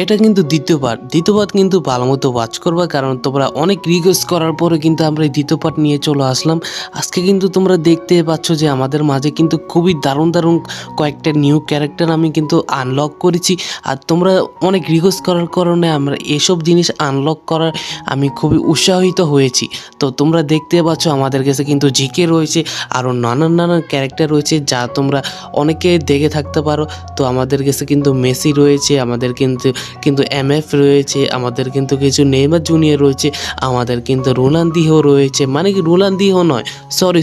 এটা কিন্তু দ্বিতীয় পার্ট কিন্তু ভালো মতো ওয়াচ করবা, কারণ তোমরা অনেক রিকোয়েস্ট করার পরে কিন্তু আমরা এই দ্বিতীয় পার্ট নিয়ে চলে আসলাম। আজকে কিন্তু তোমরা দেখতে পাচ্ছ যে আমাদের মাঝে কিন্তু খুবই দারুণ দারুণ কয়েকটা নিউ ক্যারেক্টার আমি কিন্তু আনলক করেছি। আর তোমরা অনেক রিকোয়েস্ট করার কারণে আমরা এসব জিনিস আনলক করার আমি খুবই উৎসাহিত হয়েছি। তো তোমরা দেখতে পাচ্ছ আমাদের কাছে কিন্তু জিকে রয়েছে, আরও নানান ক্যারেক্টার রয়েছে যা তোমরা অনেকে দেখে থাকতে পারো। তো আমাদের কাছে কিন্তু মেসি রয়েছে, আমাদের কিন্তু এমএফ রয়েছে, আমাদের কিন্তু কিছু নেইমার জুনিয়র রয়েছে, আমাদের কিন্তু রোনালদিনহো রয়েছে, মানে কি রোনালদিনহো নয়, সরি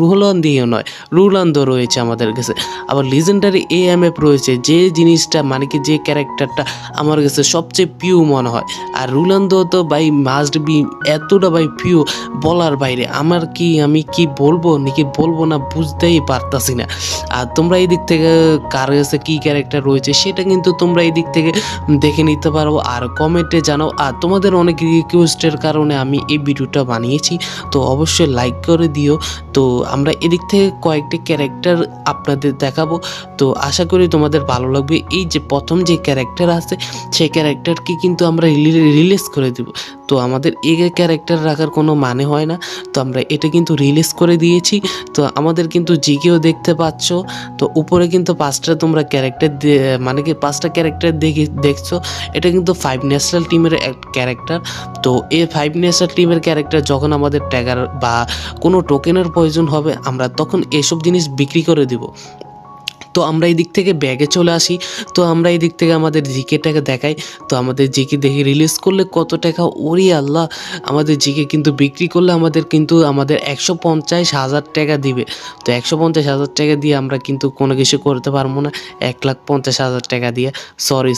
রোনালদিনহো নয়, রোনালদো রয়েছে আমাদের কাছে। আবার লিজেন্ডারি এএমএফ রয়েছে, যে জিনিসটা মানে কি যে ক্যারেক্টারটা আমার কাছে সবচেয়ে পিউ মনে হয়। আর রোনালদো তো ভাই মাস্ট বি, এতটা ভাই পিউ বলার বাইরে। আমি কি বলবো নাকি বলবো না বুঝতেই পারতাছি না। আর তোমরা এই দিক থেকে কার কাছে কী ক্যারেক্টার রয়েছে সেটা কিন্তু তোমরা এই দিক থেকে দেখে নিতে পারো আর কমেন্টে জানাও। আর তোমাদের অনেক রিকোয়েস্টের কারণে আমি এই ভিডিওটা বানিয়েছি, তো অবশ্যই লাইক করে দিও। তো আমরা এদিক থেকে কয়েকটি ক্যারেক্টার আপনাদের দেখাবো, তো আশা করি তোমাদের ভালো লাগবে। এই যে প্রথম যে ক্যারেক্টার আছে সেই ক্যারেক্টারকে কিন্তু আমরা রিলিজ করে দিব। তো আমাদের এই ক্যারেক্টার রাখার কোনো মানে হয় না, তো আমরা এটা কিন্তু রিলিজ করে দিয়েছি। তো আমাদের কিন্তু জিকেও দেখতে পাচ্ছ। তো উপরে কিন্তু তোমরা ক্যারেক্টার মানে কি 5টা ক্যারেক্টার দেখছো, এটা কিন্তু 5 ন্যাশনাল টিমের এক ক্যারেক্টার। তো এই 5 ন্যাশনাল টিমের ক্যারেক্টার যখন আমাদের ট্যাগার বা কোনো টোকেনের প্রয়োজন হবে আমরা তখন এসব জিনিস বিক্রি করে দিব। তো আমরা এই দিক থেকে ব্যাগে চলে আসি। তো আমরা এই দিক থেকে আমাদের জিকেটাকে দেখাই। তো আমাদের জিকে দেখে রিলিজ করলে কত টাকা, ওরে আল্লাহ, আমাদের জিকে কিন্তু বিক্রি করলে আমাদের 150,000 টাকা দিবে। তো 150,000 টাকা দিয়ে আমরা কিন্তু কোনো কিছু করতে পারবো না, 1,50,000 টাকা দিয়ে, সরি।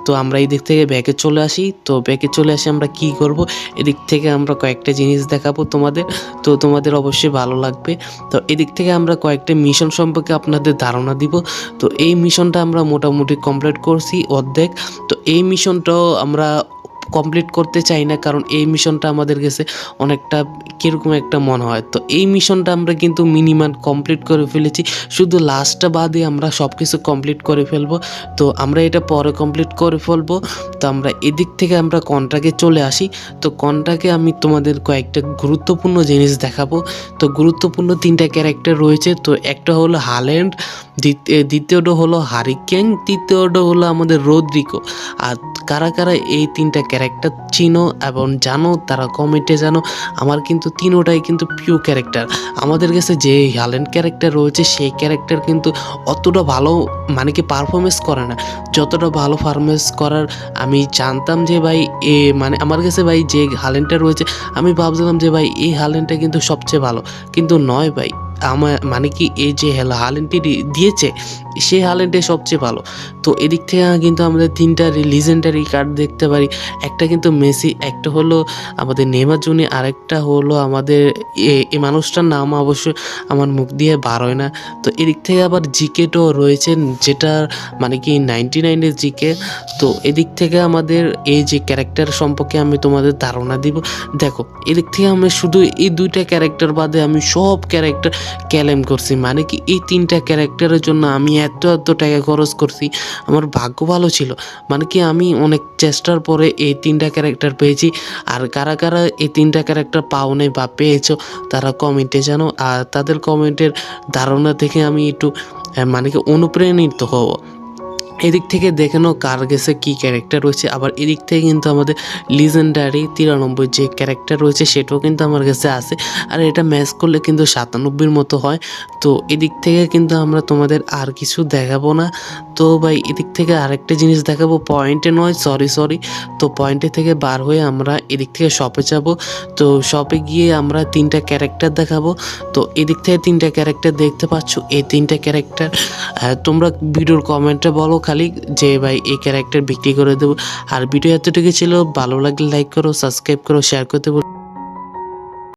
তো আমরা এই দিক থেকে ব্যাগে চলে আসি। তো ব্যাগে চলে আসি আমরা কি করব, এদিক থেকে আমরা কয়েকটা জিনিস দেখাবো তোমাদের, তো তোমাদের অবশ্যই ভালো লাগবে। তো এদিক থেকে আমরা কয়েকটা মিশন সম্পর্কে আপনাদের ধারণা দিব। তো এই মিশনটা আমরা মোটামুটি কমপ্লিট করছি অর্ধেক। তো এই মিশনটাও আমরা কমপ্লিট করতে চাই না, কারণ এই মিশনটা আমাদের কাছে অনেকটা কীরকম একটা মনে হয়। তো এই মিশনটা আমরা কিন্তু মিনিমাম কমপ্লিট করে ফেলেছি, শুধু লাস্টটা বাদে আমরা সব কিছু কমপ্লিট করে ফেলবো। তো আমরা এটা পরে কমপ্লিট করে ফেলবো। তো আমরা এদিক থেকে আমরা কন্ট্রাক্টে চলে আসি। তো কন্ট্রাক্টে আমি তোমাদের কয়েকটা গুরুত্বপূর্ণ জিনিস দেখাবো। তো গুরুত্বপূর্ণ 3টা ক্যারেক্টার রয়েছে। তো একটা হলো হাল্যান্ড, দ্বিতীয়টা হলো হারিকেন, তৃতীয়টা হলো আমাদের রদ্রিগো। আর কারা এই 3টা ক্যারেক্টার চিনো এবং জানো তারা কমেন্টে জানো। আমার কিন্তু তিনোটাই কিন্তু পিওর ক্যারেক্টার। আমাদের কাছে যে হাল্যান্ড ক্যারেক্টার রয়েছে সেই ক্যারেক্টার কিন্তু অতটা ভালো মানে কি পারফরমেন্স করে না, যতটা ভালো পারফরমেন্স করার আমি জানতাম যে ভাই মানে আমার কাছে ভাই যে হাল্যান্ডটা রয়েছে আমি ভাবছিলাম যে ভাই এই হাল্যান্ডটা কিন্তু সবচেয়ে ভালো, কিন্তু নয় ভাই। আমার মানে কি এই যে হাল্যান্ডটি দিয়েছে সেই হাল্যান্ডে সবচেয়ে ভালো। তো এদিক থেকে কিন্তু আমাদের 3টা লিজেন্ডারি কার্ড দেখতে পারি। একটা কিন্তু মেসি, একটা হলো আমাদের নেইমার জুনিয়র, আরেকটা হলো আমাদের এই মানুষটার নাম অবশ্যই আমার মুখ দিয়ে বার হয় না। তো এদিক থেকে আবার জিকেটও রয়েছে, যেটা মানে কি 99-এর জিকে। তো এদিক থেকে আমাদের এই যে ক্যারেক্টার সম্পর্কে আমি তোমাদের ধারণা দিব। দেখো এদিক থেকে আমি শুধু এই 2টা ক্যারেক্টার বাদে আমি সব ক্যারেক্টার ক্লেম করছি, মানে কি এই 3টা ক্যারেক্টারের জন্য আমি এত টাকা খরচ করছি। আমার ভাগ্য ভালো ছিল, মানে কি আমি অনেক চেষ্টার পরে এই 3টা ক্যারেক্টার পেয়েছি। আর কারা এই 3টা ক্যারেক্টার পাও নাই বা পেয়েছো তারা কমেন্টে জানো। আর তাদের কমেন্টের ধারণা থেকে আমি একটু মানে কি অনুপ্রাণিত হব। এদিক থেকে দেখে নাও কার কাছে কী ক্যারেক্টার রয়েছে। আবার এদিক থেকে কিন্তু আমাদের লিজেন্ডারি 93 যে ক্যারেক্টার রয়েছে সেটাও কিন্তু আমার কাছে আছে। আর এটা ম্যাচ করলে কিন্তু 97-র মতো হয়। তো এদিক থেকে কিন্তু আমরা তোমাদের আর কিছু দেখাবো না। তো ভাই এদিক থেকে আরেকটা জিনিস দেখাবো, পয়েন্টে নয়, সরি। তো পয়েন্টে থেকে বার হয়ে আমরা এদিক থেকে শপে যাব। তো শপে গিয়ে আমরা 3টা ক্যারেক্টার দেখাবো। তো এদিক থেকে 3টা ক্যারেক্টার দেখতে পাচ্ছ, এই 3টা ক্যারেক্টার তোমরা ভিডিওর কমেন্টে বলো খালি যে ভাই এই ক্যারেক্টার বিক্রি করে দেবো। আর ভিডিও এতটুকু ছিল, ভালো লাগলে লাইক করো, সাবস্ক্রাইব করো, শেয়ার করতে বলো।